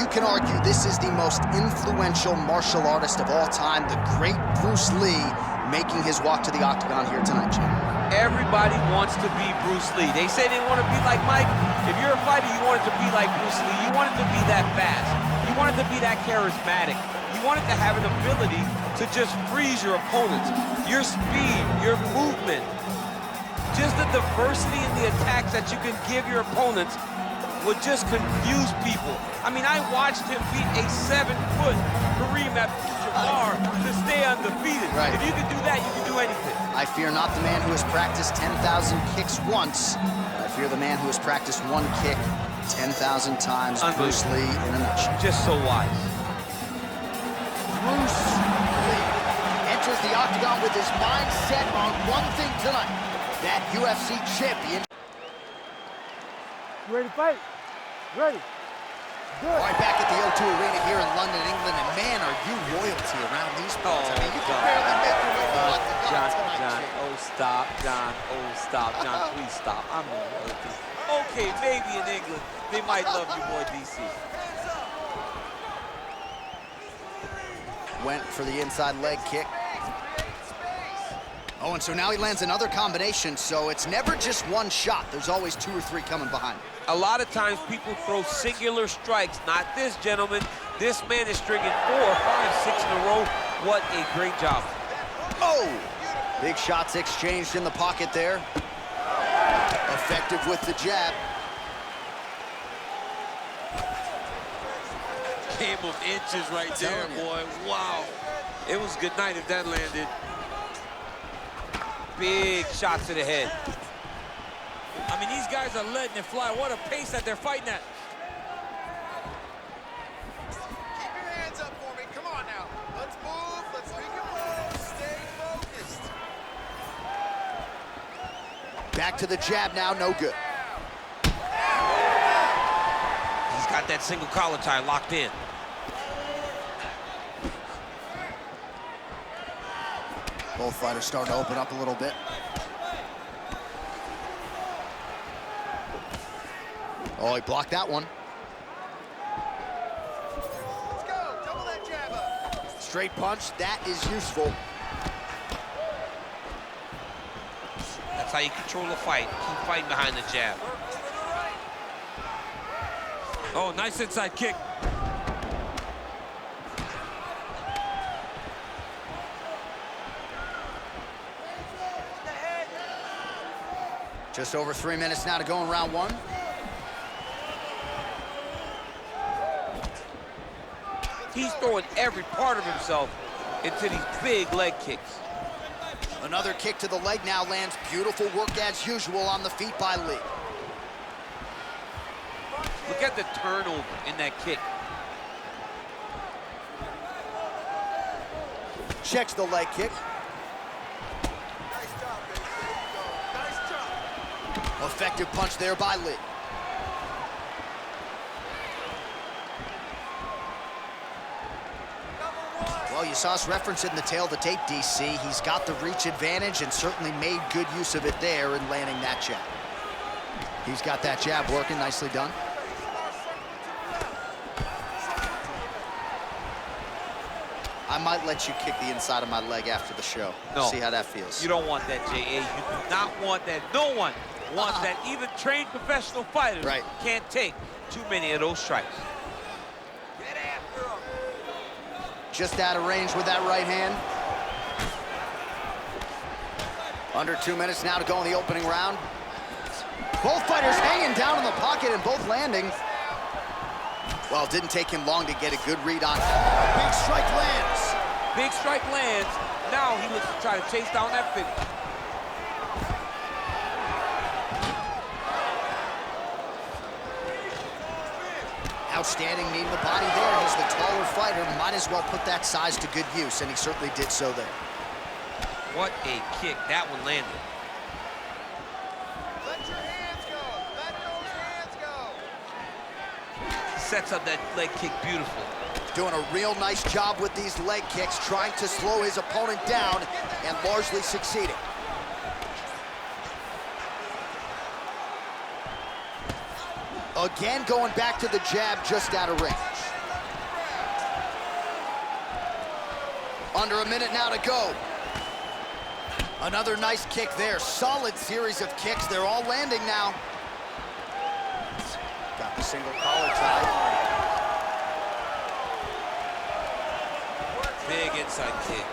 you can argue this is the most influential martial artist of all time, the great Bruce Lee, making his walk to the octagon here tonight, Jim. Everybody wants to be Bruce Lee. They say they want to be like Mike. If you're a fighter, you want it to be like Bruce Lee. You want it to be that fast. You want it to be that charismatic. You want it to have an ability to just freeze your opponents. Your speed, your movement, just the diversity in the attacks that you can give your opponents would just confuse people. I mean, I watched him beat a 7-foot Khabib Abdulmanapovich to stay undefeated. Right. If you can do that, you can do anything. I fear not the man who has practiced 10,000 kicks once. I fear the man who has practiced one kick 10,000 times. Bruce Lee in a nutshell. Just so wise. Bruce Lee enters the octagon with his mind set on one thing tonight, that UFC champion. You ready to fight? Ready. Good. All right, back at the O2 Arena here in London, England, and man, are you royalty around these parts. I mean, you can barely make your way to the octagon tonight. John, oh, stop, John, oh, stop. John, please stop. I'm no royalty. Okay, maybe in England, they might love you more, DC. Went for the inside leg kick. Oh, and so now he lands another combination, so it's never just one shot. There's always 2 or 3 coming behind. A lot of times people throw singular strikes. Not this gentleman. This man is stringing 4, 5, 6 in a row. What a great job. Oh! Big shots exchanged in the pocket there. Effective with the jab. Game of inches right there, boy. Wow. It was good night if that landed. Big shots to the head. I mean, these guys are letting it fly. What a pace that they're fighting at. Keep your hands up for me. Come on now. Let's move. Let's recompose. Stay focused. Back to the jab now, no good. He's got that single collar tie locked in. Both fighters starting to open up a little bit. Oh, he blocked that one. Let's go. Double that jab up. Straight punch, that is useful. That's how you control a fight. Keep fighting behind the jab. Oh, nice inside kick. Just over 3 minutes now to go in round 1. He's throwing every part of himself into these big leg kicks. Another kick to the leg now lands. Beautiful work as usual on the feet by Lee. Look at the turnover in that kick. Checks the leg kick. Nice job, baby. There you go. Nice job. Effective punch there by Lee. Well, you saw us reference it in the tail of the tape, DC. He's got the reach advantage and certainly made good use of it there in landing that jab. He's got that jab working, nicely done. I might let you kick the inside of my leg after the show. No. See how that feels. You don't want that, J.A. You do not want that. No one wants that. Even trained professional fighters can't take too many of those strikes. Get after him. Just out of range with that right hand. Under 2 minutes now to go in the opening round. Both fighters hanging down in the pocket and both landing. Well, it didn't take him long to get a good read on it. Big strike lands. Big strike lands. Now he looks to try to chase down that finish. Outstanding knee to the body there. He's the taller fighter. Might as well put that size to good use, and he certainly did so there. What a kick. That one landed. Let your hands go. Let those hands go. Sets up that leg kick beautiful. Doing a real nice job with these leg kicks, trying to slow his opponent down and largely succeeding. Again, going back to the jab just out of range. Under a minute now to go. Another nice kick there. Solid series of kicks. They're all landing now. Got the single collar tie. Big inside kick.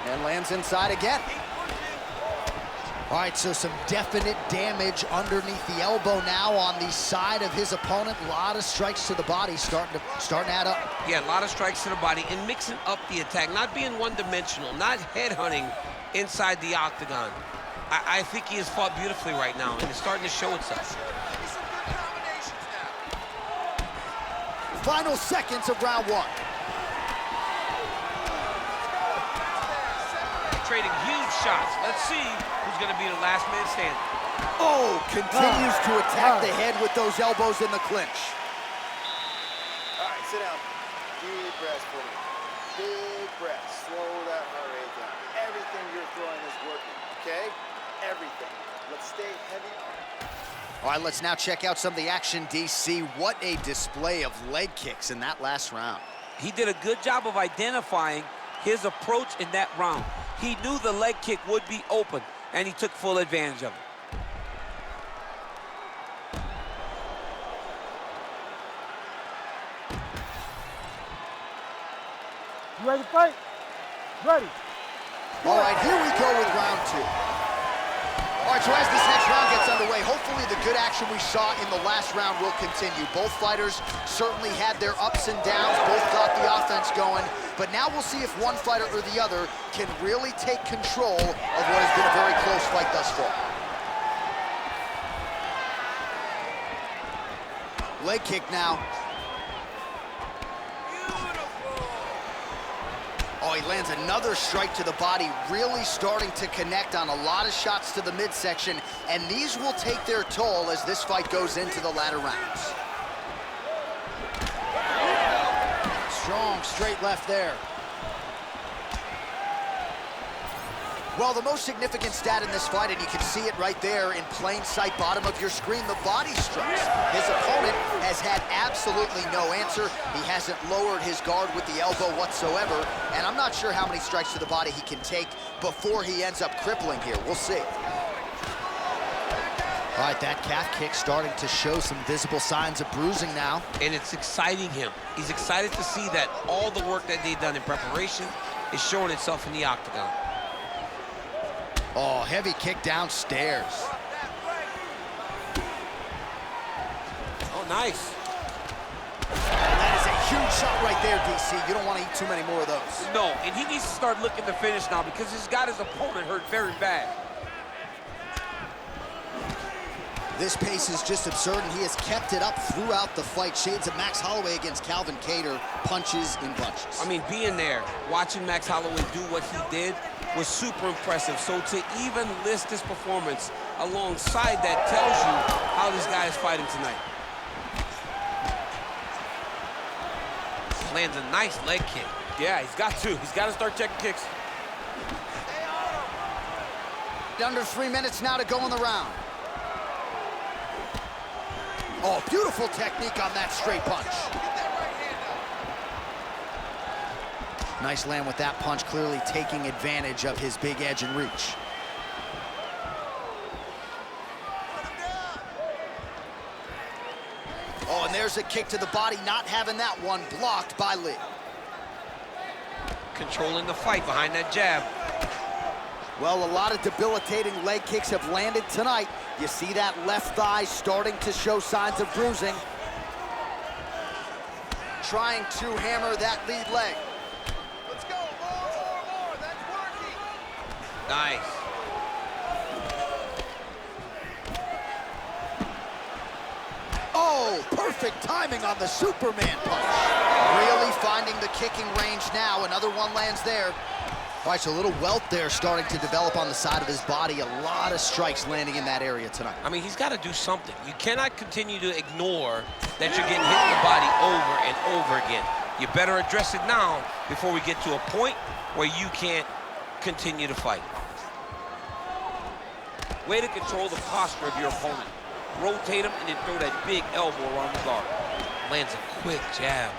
And lands inside again. All right, so some definite damage underneath the elbow now on the side of his opponent. A lot of strikes to the body starting to add up. Yeah, a lot of strikes to the body and mixing up the attack, not being one-dimensional, not headhunting inside the octagon. I think he has fought beautifully right now, and it's starting to show itself. Final seconds of round one. Trading huge shots. Let's see who's going to be the last man standing. Oh, continues to attack the head with those elbows in the clinch. All right, sit down. Deep breaths for me. Big breaths. Slow that heart rate down. Everything you're throwing is working, okay? Everything. Let's stay heavy. All right, let's now check out some of the action, DC. What a display of leg kicks in that last round. He did a good job of identifying his approach in that round. He knew the leg kick would be open, and he took full advantage of it. You ready to fight? Ready. All right, here we go with round two. All right, so as this next round gets underway, hopefully the good action we saw in the last round will continue. Both fighters certainly had their ups and downs, both got the offense going, but now we'll see if one fighter or the other can really take control of what has been a very close fight thus far. Leg kick now. Oh, he lands another strike to the body, really starting to connect on a lot of shots to the midsection, and these will take their toll as this fight goes into the latter rounds. Strong straight left there. Well, the most significant stat in this fight, and you can see it right there in plain sight, bottom of your screen, the body strikes. His opponent has had absolutely no answer. He hasn't lowered his guard with the elbow whatsoever, and I'm not sure how many strikes to the body he can take before he ends up crippling here. We'll see. All right, that calf kick starting to show some visible signs of bruising now. And it's exciting him. He's excited to see that all the work that they've done in preparation is showing itself in the octagon. Oh, heavy kick downstairs. Oh, nice. And that is a huge shot right there, DC. You don't want to eat too many more of those. No, and he needs to start looking to finish now because he's got his opponent hurt very bad. This pace is just absurd, and he has kept it up throughout the fight. Shades of Max Holloway against Calvin Kattar, punches in bunches. I mean, being there, watching Max Holloway do what he did was super impressive. So to even list this performance alongside that tells you how this guy is fighting tonight. Lands a nice leg kick. Yeah, he's got to. He's got to start checking kicks. Under 3 minutes now to go in the round. Oh, beautiful technique on that straight punch. Nice land with that punch, clearly taking advantage of his big edge and reach. Oh, and there's a kick to the body, not having that one blocked by Lee. Controlling the fight behind that jab. Well, a lot of debilitating leg kicks have landed tonight. You see that left thigh starting to show signs of bruising. Trying to hammer that lead leg. Let's go, more, that's working. Nice. Oh, perfect timing on the Superman punch. Really finding the kicking range now. Another one lands there. All right, so a little welt there starting to develop on the side of his body. A lot of strikes landing in that area tonight. I mean, he's got to do something. You cannot continue to ignore that you're getting hit in the body over and over again. You better address it now before we get to a point where you can't continue to fight. Way to control the posture of your opponent. Rotate him and then throw that big elbow around the guard. Lands a quick jab.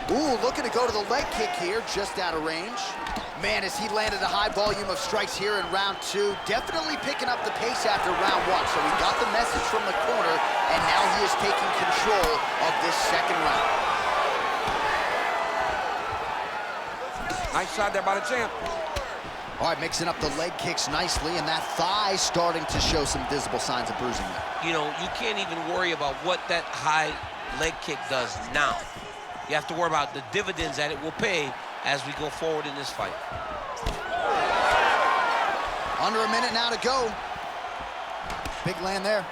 Ooh, looking to go to the leg kick here, just out of range. Man, as he landed a high volume of strikes here in round 2, definitely picking up the pace after round 1. So he got the message from the corner, and now he is taking control of this second round. Nice shot there by the champ. All right, mixing up the leg kicks nicely, and that thigh starting to show some visible signs of bruising there. You know, you can't even worry about what that high leg kick does now. You have to worry about the dividends that it will pay as we go forward in this fight. Under a minute now to go. Big land there.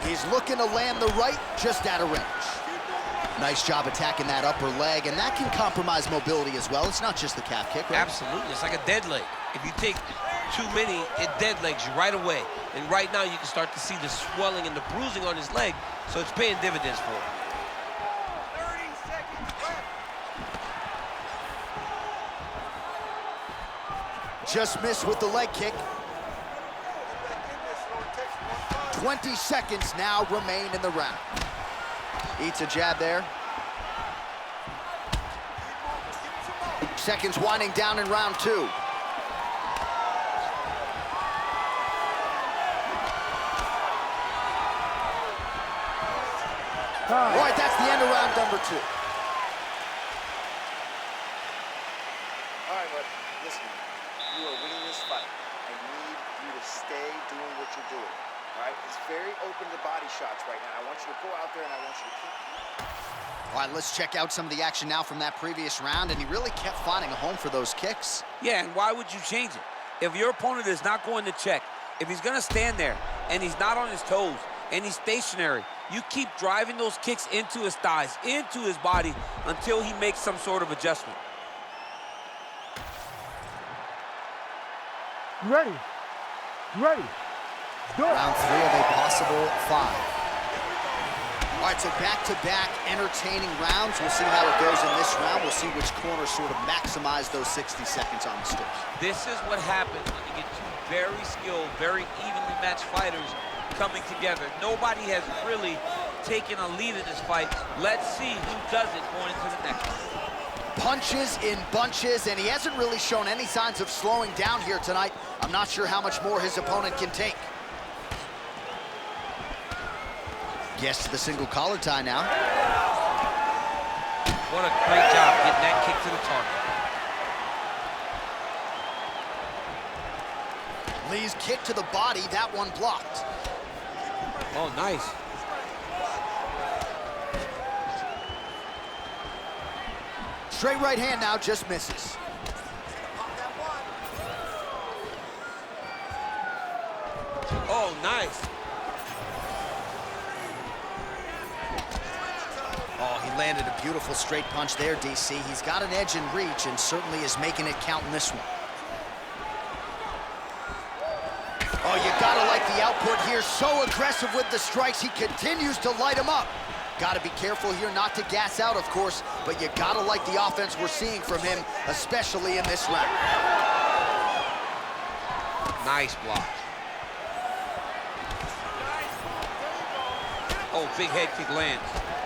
He's looking to land the right, just out of range. Nice job attacking that upper leg, and that can compromise mobility as well. It's not just the calf kick, right? Absolutely, it's like a dead leg. If you take too many, it dead legs you right away. And right now you can start to see the swelling and the bruising on his leg, so it's paying dividends for him. 30 seconds left. Just missed with the leg kick. 20 seconds now remain in the round. Eats a jab there. Seconds winding down in round 2. All right, that's the end of round number 2. All right, bud, listen, you are winning this fight. I need you to stay doing what you're doing. All right, it's very open to body shots right now. I want you to go out there and I want you to keep. All right, let's check out some of the action now from that previous round, and he really kept finding a home for those kicks. Yeah, and why would you change it? If your opponent is not going to check, if he's going to stand there and he's not on his toes and he's stationary, you keep driving those kicks into his thighs, into his body, until he makes some sort of adjustment. You ready? You ready? Do it. Round 3 of a possible 5. All right, so back-to-back entertaining rounds. We'll see how it goes in this round. We'll see which corner sort of maximize those 60 seconds on the sticks. This is what happens when you get two very skilled, very evenly matched fighters coming together. Nobody has really taken a lead in this fight. Let's see who does it going into the next one. Punches in bunches, and he hasn't really shown any signs of slowing down here tonight. I'm not sure how much more his opponent can take. Gets to the single collar tie now. What a great job getting that kick to the target. Lee's kick to the body, that one blocked. Oh, nice. Straight right hand now, just misses. Oh, nice. Oh, he landed a beautiful straight punch there, DC. He's got an edge in reach and certainly is making it count in this one. Oh, you gotta like the output here. So aggressive with the strikes. He continues to light him up. Gotta be careful here not to gas out, of course, but you gotta like the offense we're seeing from him, especially in this round. Nice block. Oh, big head kick lands.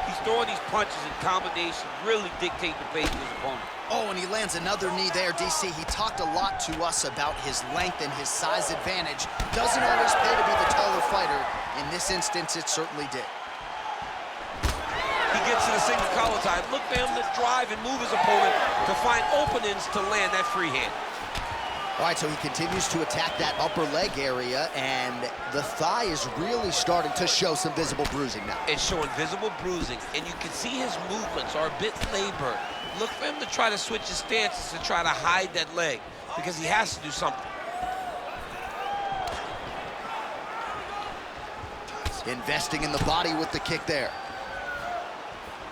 He's throwing these punches in combination, really dictate the pace of his opponent. Oh, and he lands another knee there, DC. He talked a lot to us about his length and his size advantage. Doesn't always pay to be the taller fighter. In this instance, it certainly did. He gets to the single collar tie. Look for him to drive and move his opponent to find openings to land that free hand. All right, so he continues to attack that upper leg area, and the thigh is really starting to show some visible bruising now. It's showing visible bruising, and you can see his movements are a bit labored. Look for him to try to switch his stances to try to hide that leg, because he has to do something. Investing in the body with the kick there.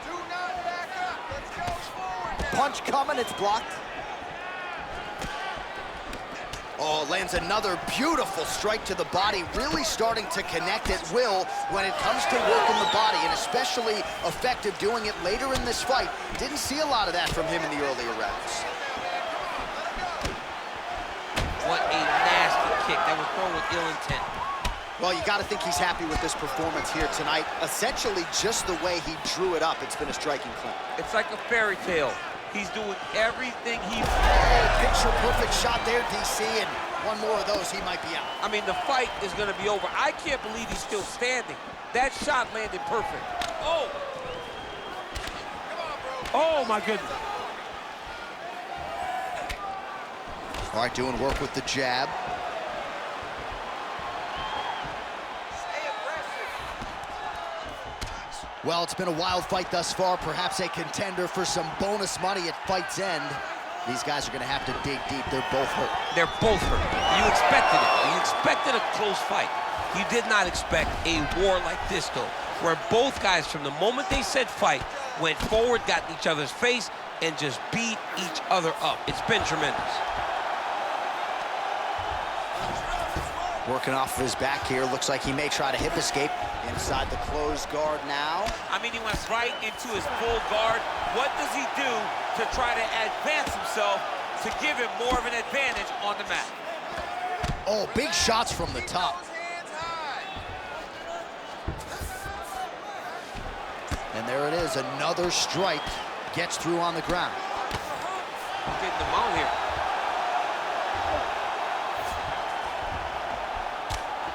Do not back up. Let's go forward now. Punch coming, it's blocked. Oh, lands another beautiful strike to the body, really starting to connect at will when it comes to working the body, and especially effective doing it later in this fight. Didn't see a lot of that from him in the earlier rounds. What a kick that was thrown with ill intent. Well, you got to think he's happy with this performance here tonight. Essentially, just the way he drew it up, it's been a striking clip. It's like a fairy tale. He's doing everything he... Picture-perfect shot there, DC, and one more of those, he might be out. I mean, the fight is going to be over. I can't believe he's still standing. That shot landed perfect. Oh! Oh, my goodness. All right, doing work with the jab. Well, it's been a wild fight thus far, perhaps a contender for some bonus money at fight's end. These guys are gonna have to dig deep. They're both hurt. They're both hurt. You expected it. You expected a close fight. You did not expect a war like this, though, where both guys, from the moment they said fight, went forward, got in each other's face, and just beat each other up. It's been tremendous. Working off of his back here. Looks like he may try to hip escape. Inside the closed guard now. I mean, he went right into his full guard. What does he do to try to advance himself to give him more of an advantage on the mat? Oh, big shots from the top. And there it is, another strike. Gets through on the ground. Getting the mount here.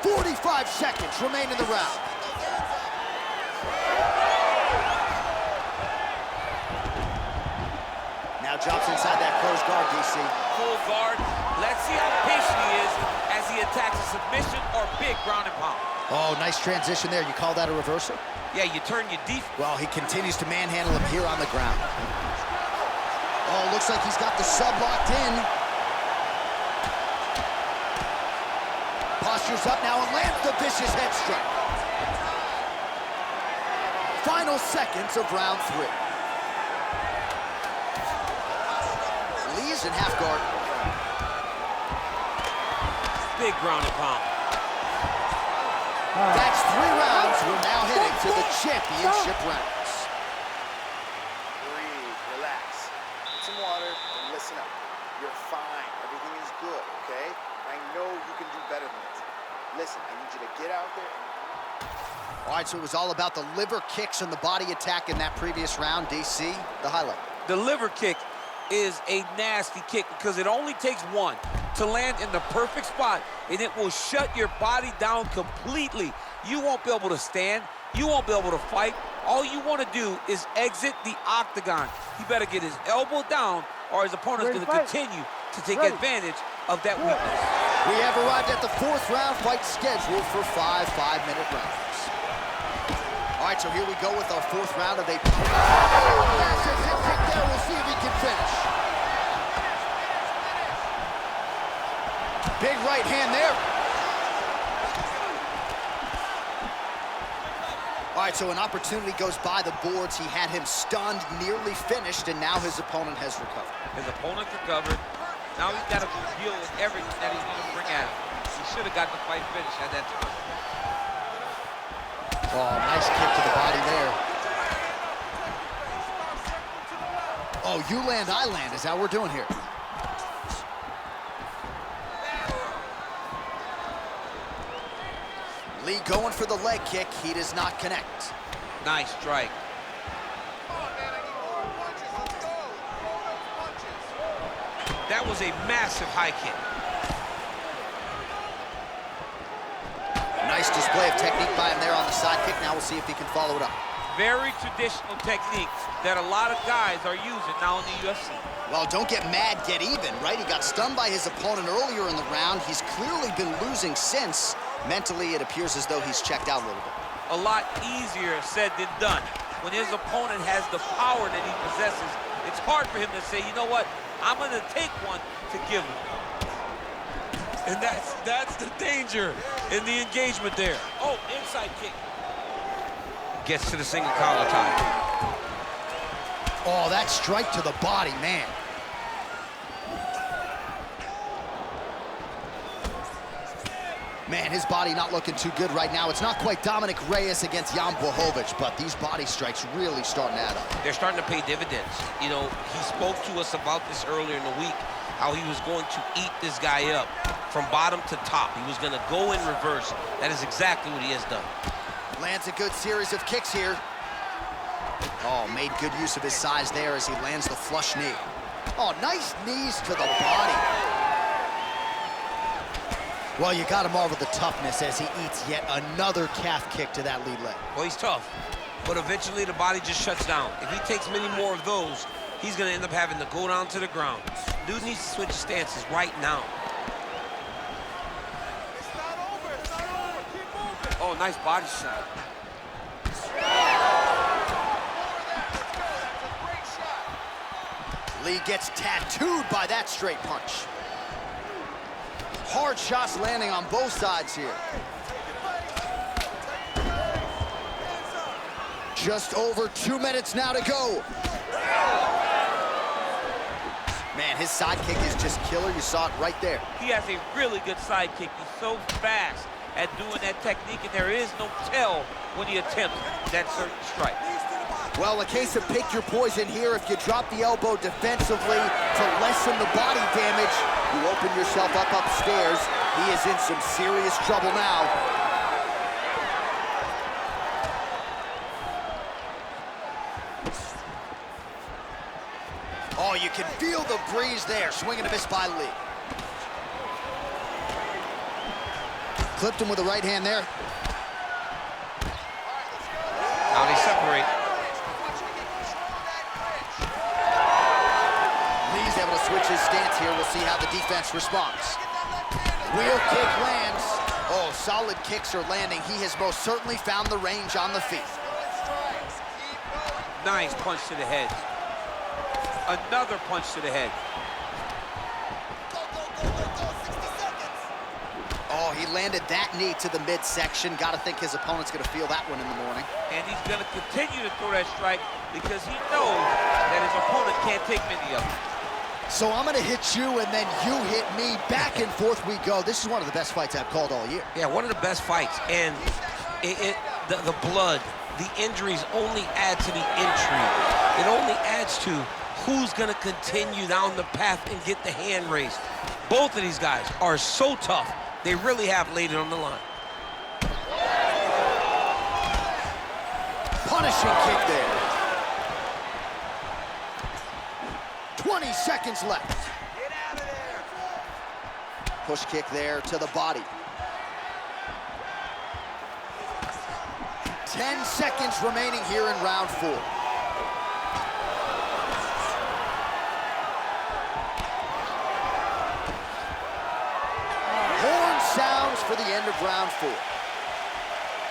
45 seconds remain in the round. Now drops inside that closed guard, DC. Full guard. Let's see how patient he is as he attacks a submission or big ground and pound. Oh, nice transition there. You call that a reversal? Yeah, you turn your defense. Well, he continues to manhandle him here on the ground. Oh, looks like he's got the sub locked in. Postures up now and lands the vicious head strike. Final seconds of round 3. Lee's in half guard. Big ground and pound. That's 3 rounds. We're now heading to the championship rounds. Breathe, relax. Get some water and listen up. You're fine. Everything is good, okay? I know you can do better than this. Listen, I need you to get out there and... All right, so it was all about the liver kicks and the body attack in that previous round. DC, the highlight. The liver kick is a nasty kick because it only takes one to land in the perfect spot, and it will shut your body down completely. You won't be able to stand. You won't be able to fight. All you want to do is exit the octagon. He better get his elbow down, or his opponent's going to continue to take advantage of that weakness. We have arrived at the 4th round, fight scheduled for 5 5-minute rounds. All right, so here we go with our 4th round of a... Massive hip kick there. We'll see if he can finish. Big right hand there. All right, so an opportunity goes by the boards. He had him stunned, nearly finished, and now his opponent has recovered. His opponent recovered. Now he's got to deal with everything that he's going to bring at him. He should have got the fight finished at that time. Oh, nice kick to the body there. Oh, you land, I land is how we're doing here. Lee going for the leg kick. He does not connect. Nice strike. That was a massive high kick. Nice display of technique by him there on the side kick. Now we'll see if he can follow it up. Very traditional technique that a lot of guys are using now in the UFC. Well, don't get mad, get even, right? He got stunned by his opponent earlier in the round. He's clearly been losing since. Mentally, it appears as though he's checked out a little bit. A lot easier said than done. When his opponent has the power that he possesses, it's hard for him to say, you know what, I'm going to take one to give him. And that's the danger in the engagement there. Oh, inside kick. Gets to the single collar tie. Oh, that strike to the body, man. Man, his body not looking too good right now. It's not quite Dominic Reyes against Jan Blachowicz, but these body strikes really starting to add up. They're starting to pay dividends. You know, he spoke to us about this earlier in the week, how he was going to eat this guy up from bottom to top. He was going to go in reverse. That is exactly what he has done. Lands a good series of kicks here. Oh, made good use of his size there as he lands the flush knee. Oh, nice knees to the body. Well, you got him all with the toughness as he eats yet another calf kick to that lead leg. Well, he's tough, but eventually the body just shuts down. If he takes many more of those, he's gonna end up having to go down to the ground. Dude needs to switch stances right now. It's not over. It's not over. Keep moving. Oh, nice body shot. Lee gets tattooed by that straight punch. Hard shots landing on both sides here. Just over 2 minutes now to go. Man, his sidekick is just killer. You saw it right there. He has a really good sidekick. He's so fast at doing that technique, and there is no tell when he attempts that certain strike. Well, a case of pick your poison here. If you drop the elbow defensively to lessen the body damage, you open yourself up upstairs. He is in some serious trouble now. Oh, you can feel the breeze there. Swing and a miss by Lee. Clipped him with the right hand there. Now they separate. Lee's able to switch his stance here. We'll see how the defense responds. Wheel kick lands. Oh, solid kicks are landing. He has most certainly found the range on the feet. Nice punch to the head. Another punch to the head. Oh, he landed that knee to the midsection. Got to think his opponent's going to feel that one in the morning. And he's going to continue to throw that strike because he knows that his opponent can't take many of them. So I'm going to hit you, and then you hit me. Back and forth we go. This is one of the best fights I've called all year. Yeah, one of the best fights. And the blood, the injuries only add to the intrigue. It only adds to who's going to continue down the path and get the hand raised. Both of these guys are so tough. They really have laid it on the line. Punishing kick there. 20 seconds left. Get out of there. Push kick there to the body. 10 seconds remaining here in round 4. Horn sounds for the end of round 4.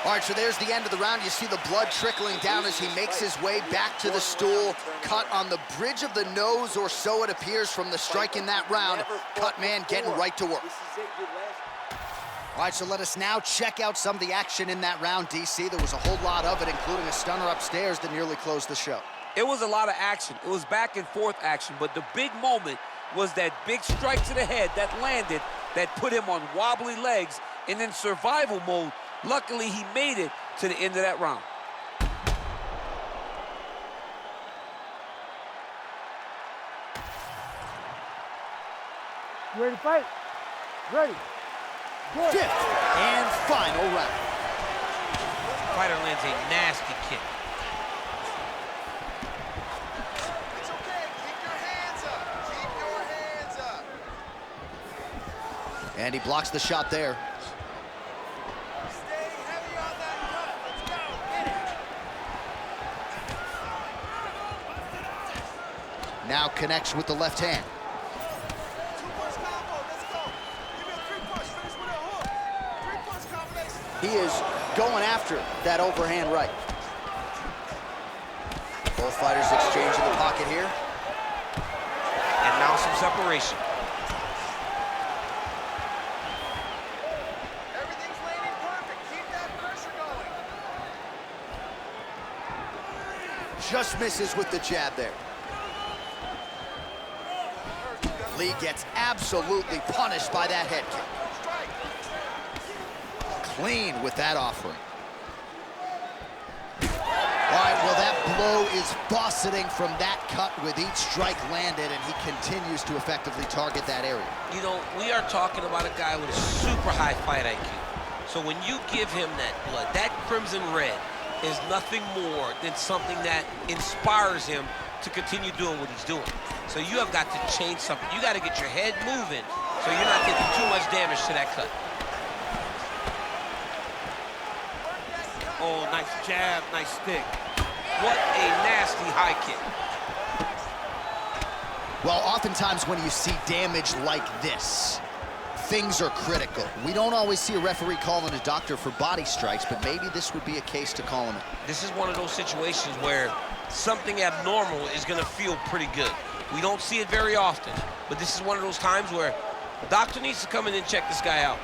All right, so there's the end of the round. You see the blood trickling down as he makes his way back to the stool. Cut on the bridge of the nose, or so it appears from the strike in that round. Cut man getting right to work. All right, so let us now check out some of the action in that round, DC. There was a whole lot of it, including a stunner upstairs that nearly closed the show. It was a lot of action. It was back and forth action, but the big moment was that big strike to the head that landed, that put him on wobbly legs, and in survival mode, luckily he made it to the end of that round. You ready to fight? Ready. Good. 5th and final round. Fighter lands a nasty kick. It's okay. Keep your hands up. Keep your hands up. And he blocks the shot there. Stay heavy on that cut. Let's go. Get it. Now connects with the left hand. 2-punch combo. Let's go. Give me a 3-punch. Finish with a hook. 3-punch combination. He is going after that overhand right. Both fighters exchange in the pocket here. And now some separation. Everything's landing perfect. Keep that pressure going. Just misses with the jab there. Lee gets absolutely punished by that head kick. Clean with that offering. All right, well, that blow is bussing from that cut with each strike landed, and he continues to effectively target that area. You know, we are talking about a guy with a super high fight IQ. So when you give him that blood, that crimson red is nothing more than something that inspires him to continue doing what he's doing. So you have got to change something. You got to get your head moving so you're not taking too much damage to that cut. Oh, nice jab, nice stick. What a nasty high kick. Well, oftentimes when you see damage like this, things are critical. We don't always see a referee calling a doctor for body strikes, but maybe this would be a case to call him. This is one of those situations where something abnormal is gonna feel pretty good. We don't see it very often, but this is one of those times where the doctor needs to come in and check this guy out.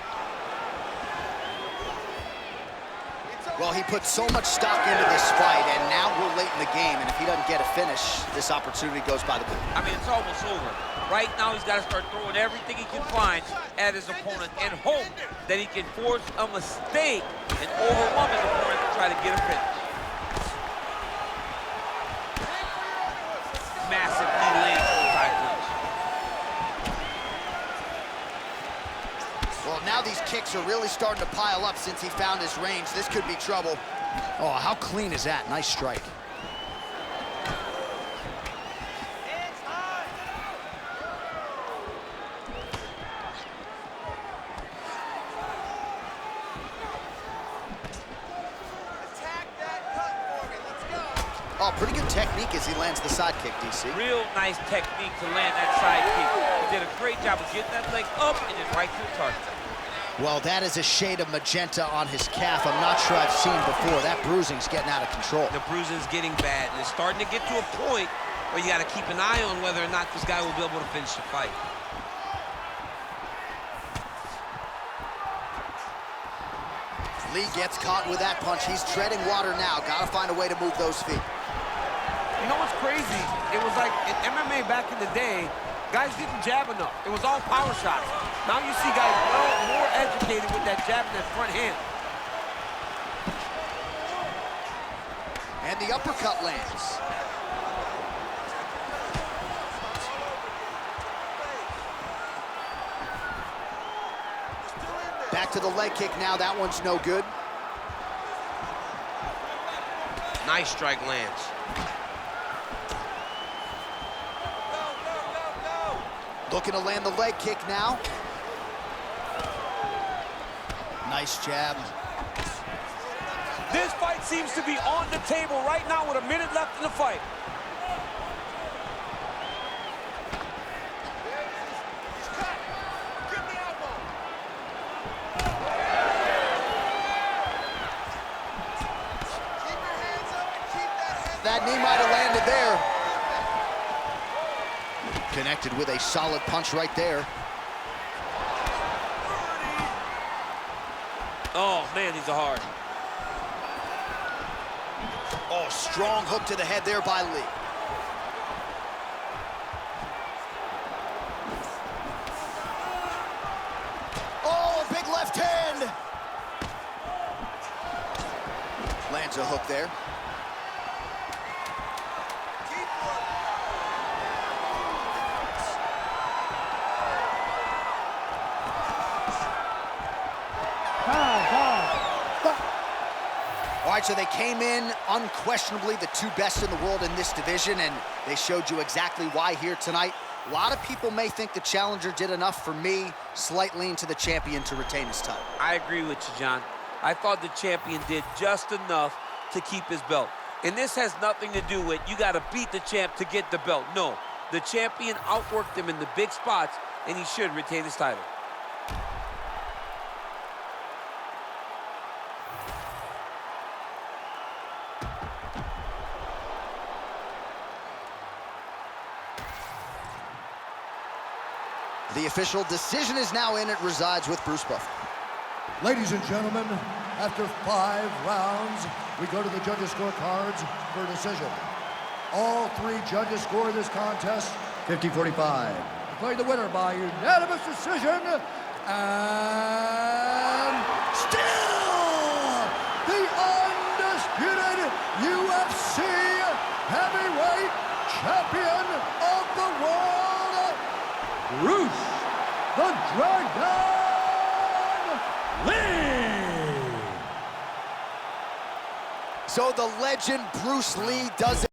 Well, he put so much stock into this fight, and now we're late in the game, and if he doesn't get a finish, this opportunity goes by the book. I mean, it's almost over. Right now, he's got to start throwing everything he can find at his opponent and hope that he can force a mistake and overwhelm his opponent to try to get a finish. Massive knee lands on the side punch. Well, now these kicks are really starting to pile up since he found his range. This could be trouble. Oh, how clean is that? Nice strike. Oh, pretty good technique as he lands the side kick, DC. Real nice technique to land that side kick. He did a great job of getting that leg up and then right to the target. Well, that is a shade of magenta on his calf. I'm not sure I've seen before. That bruising's getting out of control. The bruising's getting bad, and it's starting to get to a point where you got to keep an eye on whether or not this guy will be able to finish the fight. Lee gets caught with that punch. He's treading water now. Got to find a way to move those feet. You know what's crazy? It was like in MMA back in the day, guys didn't jab enough. It was all power shots. Now you see guys more educated with that jab in that front hand. And the uppercut lands. Back to the leg kick now. That one's no good. Nice strike lands. Looking to land the leg kick now. Nice jab. This fight seems to be on the table right now with a minute left in the fight. That knee might have landed there. Connected with a solid punch right there. Oh, man, these are hard. Oh, strong hook to the head there by Lee. Oh, big left hand. Lands a hook there. All right, so they came in unquestionably the two best in the world in this division, and they showed you exactly why here tonight. A lot of people may think the challenger did enough. For me, slight lean to the champion to retain his title. I agree with you, John. I thought the champion did just enough to keep his belt. And this has nothing to do with you got to beat the champ to get the belt. No, the champion outworked him in the big spots, and he should retain his title. The official decision is now in. It resides with Bruce Buffer. Ladies and gentlemen, after 5 rounds, we go to the judges' scorecards for a decision. All 3 judges score this contest 50-45. Declared the winner by unanimous decision, and still the undisputed UFC champion of the world, Bruce the Dragon Lee. So the legend Bruce Lee does it.